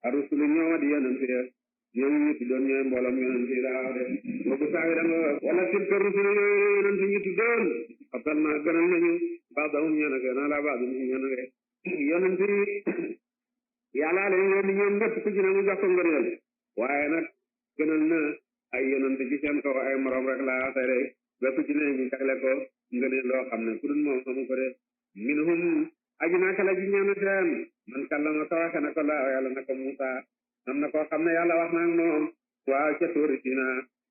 arusulu ñoo di yonent ya ñooñu ñu tuddoon ñooy mbooloom yonent yi laa de boobu saa yi da nga wala tilka rusulu yooyu yonent ñu tuddoon xatal naa gënal nañu baadahum ñenn ke naa laa baadum ci ñenn ke yonent yi yàllaa leen yónni ñoom ñëpp ku ci ne mu jox ko ngëneel waaye nag gënal na ay yonent ci seen kaw ay morom rek laa tere ba ku ci ne ñu jagle ko ngëneel loo xam ne ku dul moom xamu ko de minhum aji naka la ji ñenn seen man kallama ko waxe na ko laa yàlla na ko Musa am na koo xam ne yàlla wax na ak moom waaw ca tuuri Siina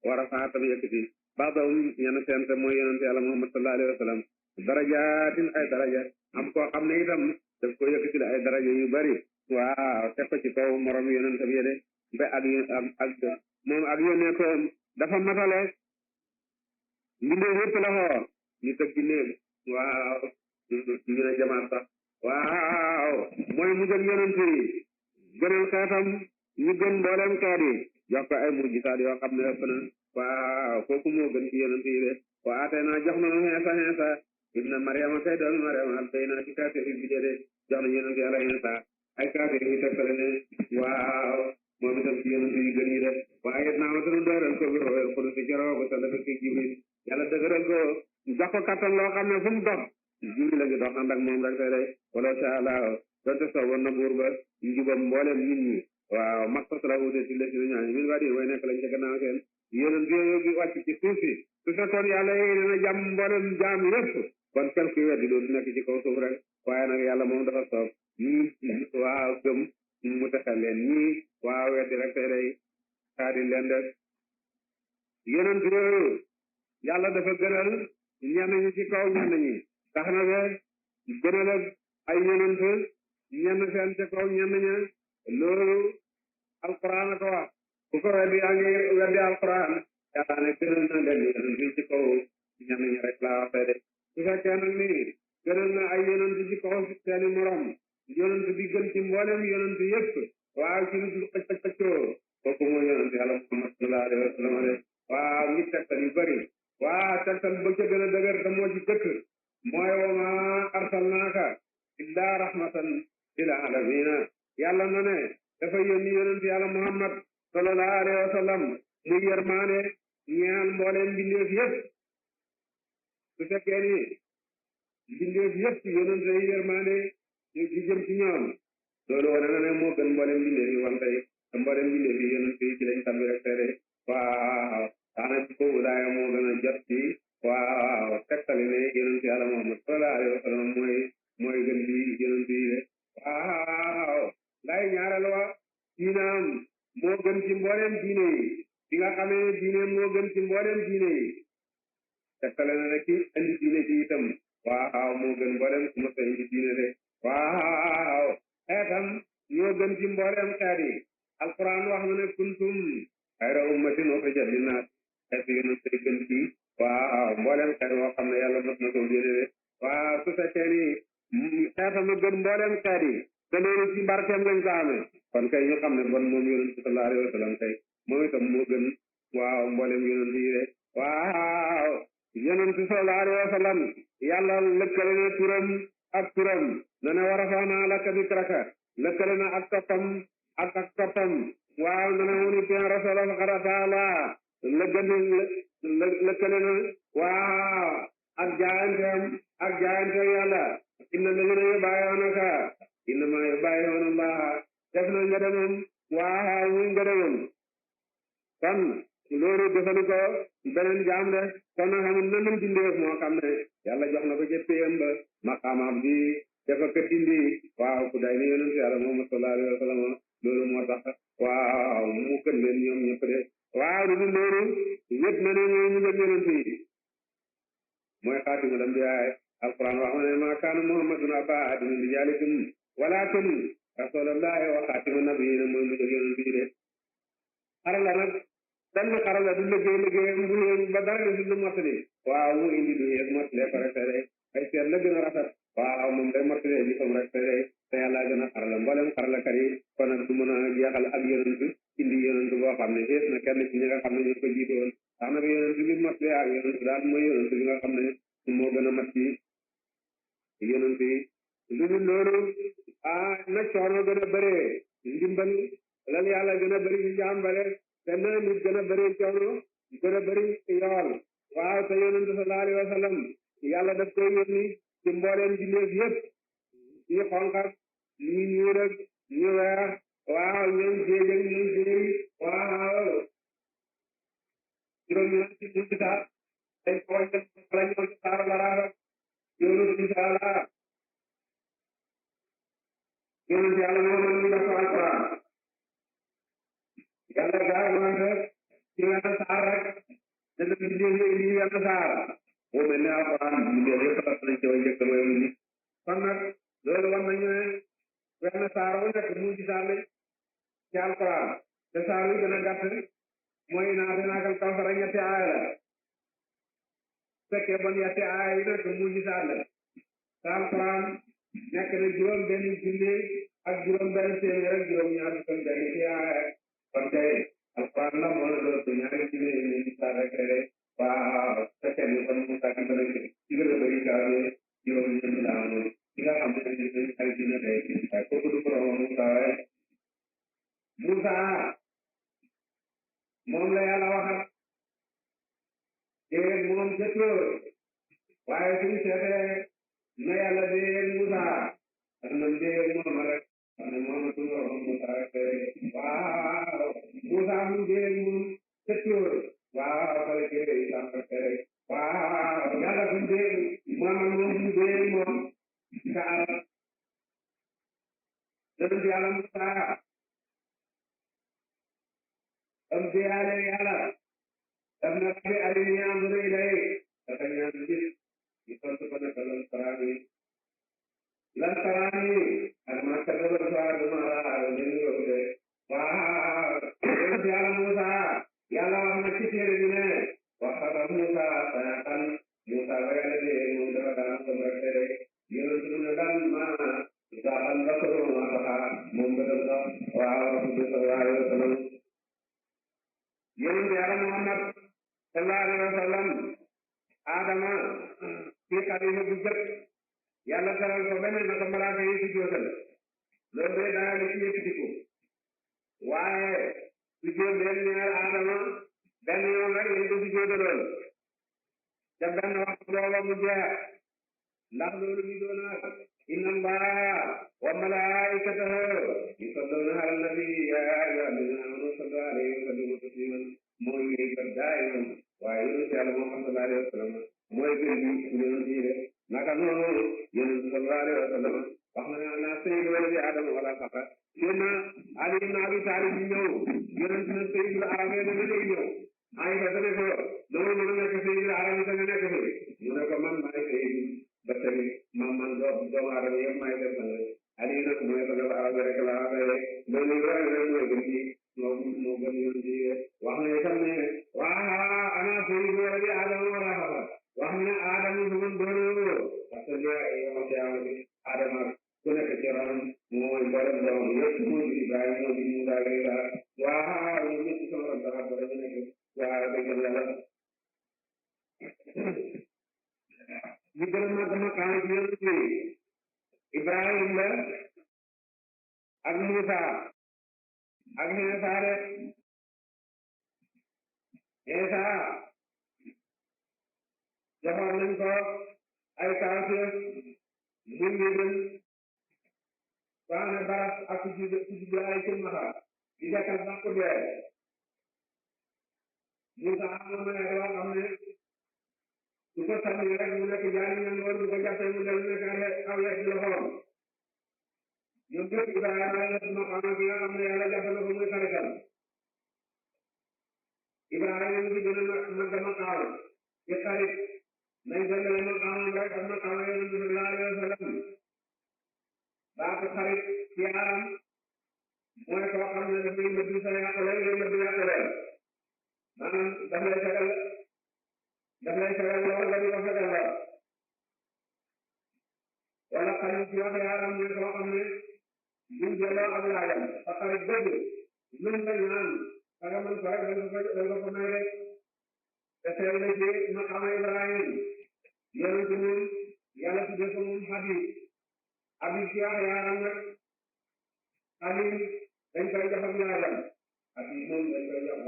war a faatam yëkkati baadahum ñenn seen te mooy yonent yàlla Muhammad sallallahu alayhi wa sallam darajaatin ay daraja am koo xam ne itam daf ko yëkkati ay daraja yu bari waaw teg ko ci kaw morom yonent bi de ba ak moom ak yónneekoom dafa matale mbindee yëpp la xoo ñu tëg ci néeg waaw ñu ne jamaat sax waaw mooy mu jël yonent yi gënal xeetam ñu gën mbooleem xeet yi jox ko ay mujjisaat yoo xam ne ëpp na waaw kooku moo gën ci yonent yi de waa atee naa jox na Iisa ibna Maryama kay doomi Maryama al bay naa ci kaafir yi bi de jox na yonent yàlla Iisa ay kaafir yi tegtale ne waaw moom itam ci yonent yi gën yi de waaye it naa ma tanu dëgëral ko bi royal ko ci jaroo ba sa dafa ci Jibril yàlla dëgëral ko jox ko kattan loo xam ne fu mu dox Jibril la ngi dox ànd ak moom rek tey de wala sha Allah donte sooboon na buur ba njubam mboolem nit ñi waaw makkas la wuute ci les na ñaañu min waa di way nekk lañ ca gannaaw seen yonent yooyu gi wàcc ci suuf si su fekkoon yàlla yéene na jàmm mboolem jaam yëpp kon kenn kuy weddi dootu nekk ci kaw suuf rek waaye nag yàlla moom dafa soob ñii waaw gëm mu texal leen ñii waaw weddi rek tey day xaadi leen def yonent yooyu yàlla dafa gënal ñenn ñi ci kaw ñenn ñi tax na ba gënal ak ay yonent ñenn seen ca kaw ñenn ña loolu alquran a ko wax ku ko weddi yaa ngi weddi alquran yàlla ne gënal na leen yonent yi ci kaw ñenn ñi rek laa wax tey de su fekkee nag ni gënal na ay yonent ci kaw seeni morom yonent bi gën ci mboolem yonent yëpp waaw ci lu dul xëccoo kooku mooy yonent yàlla Muhammad sallallahu alayhi wa sallam de waaw ngi tegtal yu bari waaw tegtal ba ca gën a dëgër te moo ci dëkk mooy wa ma arsalnaaka illa rahmatan lil alamina yàlla na ne dafa yónni yonent yàlla Muhammad sallallahu alayhi wa sallam muy yërmaane ñeel mbooleem mbindeef yëpp su fekkee ni mbindeef yëpp yonent yi yërmaane di jëm ci ñoom loolu wane na ne moo gën mbooleem mbindeef yi wan tey te mbooleem mbindeef yi yonent yi ci lañ tàmbi rek tey waaw taxna ci boobu laaya moo gën a jot ci waaw tegtali ne yonent yàlla Muhammad sallallahu alayhi wa sallam mooy gën di yonent yi de waaw lay ñaareel wa diinaam moo gën ci mbooleem diine yi bi nga xamee diine moo gën ci mbooleem diine yi tegtale na ne ki indi diine ci itam waaw moo gën mbooleem ku ma indi diine de waaw xeetam ñoo gën ci mbooleem xeet yi alquran wax na ne kuntum xayra ummatin uxrijat linnaas xeetu yonent yi gën ci waaw mbooleem xeet moo xam ne yàlla mos na ko génne de waaw su fekkee ni xeetam a gën mbooleem xeet yi te loolu ci mbarkeem lañ ko amee kon kay ñu xam ne bon moom yonent sallallahu alayhi wa sallam kay moom itam moo gën waaw mbooleem yonent yi de waaw yonent sallallahu alayhi wa sallam yàlla lëkkale na turam ak turam na ne wa rafa'naa laka dikraka lëkkale na ak toppam ak toppam waaw na ne woni ten rasula faqad ataa Allah lëkkale na waaw ak jaayanteem yàlla inna alladhina yubayyi'unaka innamaa yubayyi'una Allah def na ngërëmam waaw muy ngërëmam kon loolu defali ko beneen jaam de kon nag xamul na lam bindeef moo xam ne yàlla jox na ko ca péyam ba maqaamam bi dafa ko dindi waaw ku day ni yonent yàlla Muhammad sallallahu alayhi wa sallam loolu moo tax waaw mu gën leen ñoom ñëpp de waaw lu dul loolu ñëpp na ne ñooy ñu gën yonent yi mooy xaatimul anbiyaa alquran wax na ne maa kaana Muhammadun abaa ahadin min rijaalikum walaakin rasulallahi wa xaatimun nabiyyiina mooy mu gën yonent yi de xarala nag benn xarala du liggéeyam bu ba dara ne du mottali waaw mu indi du yeeg mottali ko rek tey ay seet la gën a rafet waaw moom day mottali li fam rek tey te yàlla gën a xarala mboolem xaralakat yi kon nag du mën a jeexal ak yonent indi yonent boo xam ne xees na kenn ci ñi nga xam ne ñu ko jiitoon tax na yonent bi mottali ak yonent daal mooy yonent bi nga xam ne moo gën a mat ci yonent yi lu dul loolu na coono gën a bëree ndimbal lan yàlla gën a bëri ci jaam bare te na nit gën a bëri coono gën a bëri yool waaw te yonent sallallahu alayhi wa sallam yàlla daf koy yónni ci mbooleem bindeef yëpp ñi xonq ak ñi ñuul ak ñi weex waaw ñoom géej ak ñoom géej waaw juróom ñoom ci ñi saar dañ ko wàññi la ñoom ci saar la raara yonent insha Allah yonent yàlla moo mën ñu def alquran yàlla gaawante ci wenn saar rek te def lii wenn saar moo mel ne alquran bindee yëpp la nañ ci way njëkk mooy nit kon nag loolu war nañu ne wenn saar wu nekk mu ci saar lañ ci alquran te saar wi gën a gàtt mooy naate naakal kawsara ñetti aaya la fekkee bon ñetti aaya yi nekk mu ci saar la te alquran nekk na juróom benn junni ak juróom benn téeméer ak juróom ñaar fukk benn ci aaya kon tey alquran la moo la doon ñaari junni ni saar rek waaw fekkee ni kon mu tàkki ba nekk ci gën a bëri saa ne juróom ñeent la amoon ci nga xam ne dañ ay dina tey waaye kooku du borom Moussa Moussa moom la yàlla waxal déeg moom ca tóor waaye suñu seetee na yàlla déeg Moussa ak na déeg moom rek xam ne moom tu borom Moussa rek waaw Moussa mu déeg moom ca tóor waaw xale kéré yi sànq rek waaw yàlla fu déeg moom mu déeg moom ca arab yonent yàlla Moussa am diyaale yàlla daf na fi arini anzuru ilay dafa ñaan gis ñu tontu ko ne lan taraani ak ma kadaba saadu ma raa leen yóbbe waaw yonent yàlla Moussa yàlla wax na ci téere bi ne waxata Moussa sayatan Moussa wayale de moom dafa daan ko rek yonent mu ne lan ma zaaxal basaru ma taxa moom bëgg sax waaw sallallahu alayhi wa sallam yonent yàlla Muhammad sallallahu alayhi wa sallam Adama ci xalifa bu jëkk yàlla teral ko benn na ko malaaka yi ci jootal loolu de daa li ci yëkkatiku waaye su jóot leen ñaar Adama benn yoon rek yéen ko ci jootaloon ca benn waxtu booba mu jeex ndax loolu ñu doonaat inna allaha wa malaikatahu yusalluna ala nabi ya ayyuhalladhina amanu sallu alayhi wa sallimu tasliman mooy yéeg ak daayam waaye yonent yàlla Muhammad sallallahu alayhi wa sallam mooy gën bi yonent yi de naka noonu yonent sallallahu alayhi wa sallam wax na ana sayyidu waladi adama wala faqa seen Ali ibn Abi Talib bi ñëw yonent na sayyidul arabi dana lay ñëw ay fa dane ko dama mën a nekk sayyidul arabi dana nekk fi mu ne ko man maay sayyidu ba tamit man doomu aadama yëpp maay def sang Ali nag mooy ko def arabi rek la waxee loolu rek mooy gën ci moo gën yoon ci wax na itam ne waa ana sayyidu waladi adama wala faqa wax na adama su man doon parce que yow ci amati adama ku nekk ci ron mooy borom doom yëpp moo di Ibrahima moo di Musa Isa waa ñu ñëpp ci sama ron dara ba dañu nekk waa dëgg yàlla ñu gën a màgg maqaam ci yonent bi Ibrahima la ak Musa ak Isa rek Isa joxoon nañ ko ay kaafir mu yëgal waane baras ak ci ay ci maxa di dekkal sax ko dee Musa am na may loo xam ne su ko sànni rek mu nekk jaani ñan woon bu ko jàppee mu dem nekk aw yet loxoom ñoom ñëpp Ibrahima yet maqaama bi nga xam ne yàlla jàpp na ko muy xaritam Ibrahima mu ngi gën a màgg maqaama ci xarit nañ delloo maqaama rek ak maqaama yonent bi sallallahu alayhi wa sallam baatu xarit ci aram mooy koo xam ne dafay nëbb sa yàqule ngay nëbb yàqule maanaam daf lay fegal lool nga di ko fegal lool wala xarit ci wax aram mooy koo xam ne duñ delloo ak laajam sa xarit dëgg luñ la ñaan da nga mën ko rek da nga ko may rek te teel na ci maqaama Ibrahim yonent moom yàlla tuddee ko moom Habib ci wax yaaram nag Habib dañ koy jox ak ñaareel ak yi moom dañ koy jox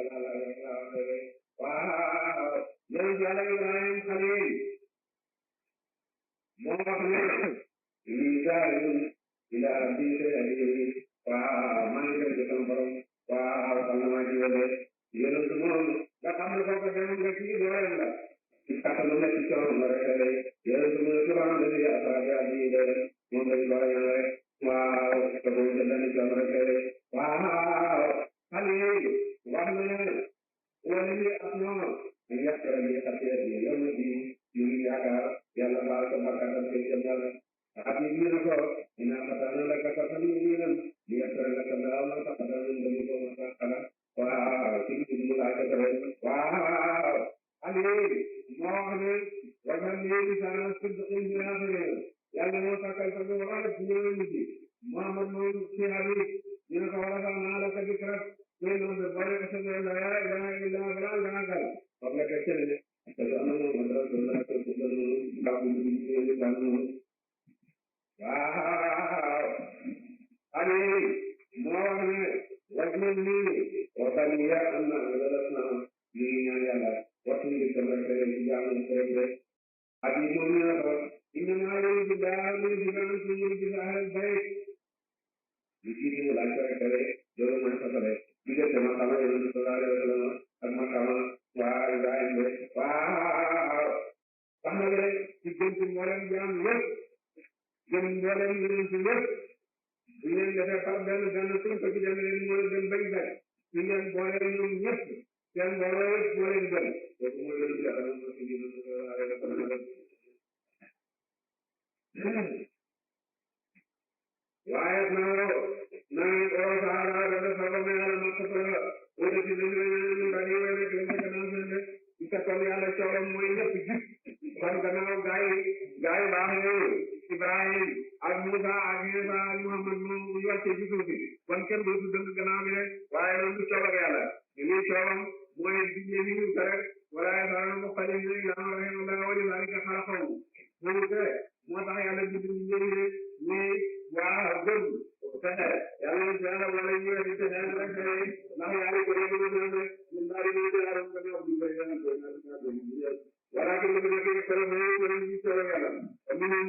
waaw yow yàlla Ibrahim Xalil moo wax ne lii daal ila rabbi sayhadi waaw maa ngi dem ci sama borom waaw xam na maa ci wele yonent moom nga xam ne kooku dem nga ci dooleel la ci kàttanu nekk ci coono rek yonent mu ne turam la di asaabi abi de moom lañ dooleel rek waaw te boobu de dañu jom rek waaw Xalil wax na ne wala li ak ñoom ñu yàqal li xatee yi yow na bi ñu ngi yaakaar yàlla baal ko bakkaatam ko jëm yàlla ak ñu ñu ko ina fatana la ka fatan ñu ñu li yàqal la ka daaw la ka fatan ñu dañu ko ma xala waaw ci ñu la ka tere waaw ali moo wax ne waxal ni sana sidqin bi akhire yàlla moo takkal fa wala ci ñu ñu Muhammad mo ci ali ñu ko wala na la ka dikra ñu no de bare ko la ilaha illa allah la gal wala ka tele ko anu mo dara do la ko do la bu ñu ñu waaw ali moo wax ne wajna ni wa taniya anna wadatna li ñaan yàlla waxtu bi ko rek ci jaamu rek ali moom ñu ko inna ma yuridu billahi li yuridu bi ahli bayt li ci la ko rek do ma ko rek di def ma xama yonent sallallahu alayhi wa sallam ak ma xama waa Ibrahim waaw xam nga rek ci gëntu mboolem jaam yëpp gën mboolem yonent yëpp ñu leen defee par benn tur ko ci dem leen mooy dem bañ bañ ñu leen boole ñoom ñëpp seen mbooloo yëpp moo leen gën kooku mooy yonent yàlla moom ko ci yonent sallallahu alayhi wa sallam waaye naa oo saara dafa saba me yàlla ma ko wala ci dañu ñu bari wala ci ñu ko naan ne ci ko yàlla coolam mooy ñëpp gis kon gannaaw gaay baax yooyu Ibrahim ak Musa ak Isa ak Muhammad moom ñu wàcce ci suuf kon kenn dootu dëng gannaaw bi rek waaye loolu du coolam yàlla li coolam mooy digle ni ñu ko rek wala yàlla mo xali ni la la wali zalika xalaqahu moom ko moo tax yàlla bind ñu ni waa gën fexe yàlla ñu yàlla wala ñu di fexe rek ndax yàlla ko rek ñu ne ñu bari ñu di aram ko ñu di yàlla ko wala ko ñu ne ko ko ñu ñu ko yàlla amin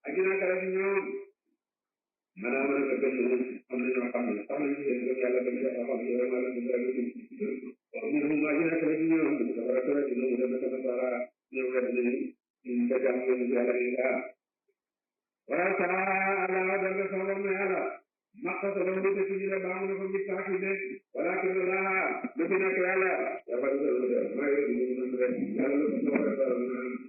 ajina kala ci ñoom mana ko gën am na ñoo xam ne xam nañu ne yàlla dañ ko xam ne wala ñu rek ñu ma ajina kala ci ñoom ko ra ko ci ñu dem ko dara ñu wedd ni ñu jam ñu yàlla ni wala taala ala dalla sabam yàlla makka to do de ci la baamu na ko mi taaki de wala ke la do bi nak yàlla ya fa do may ñu ñu rek yàlla do ko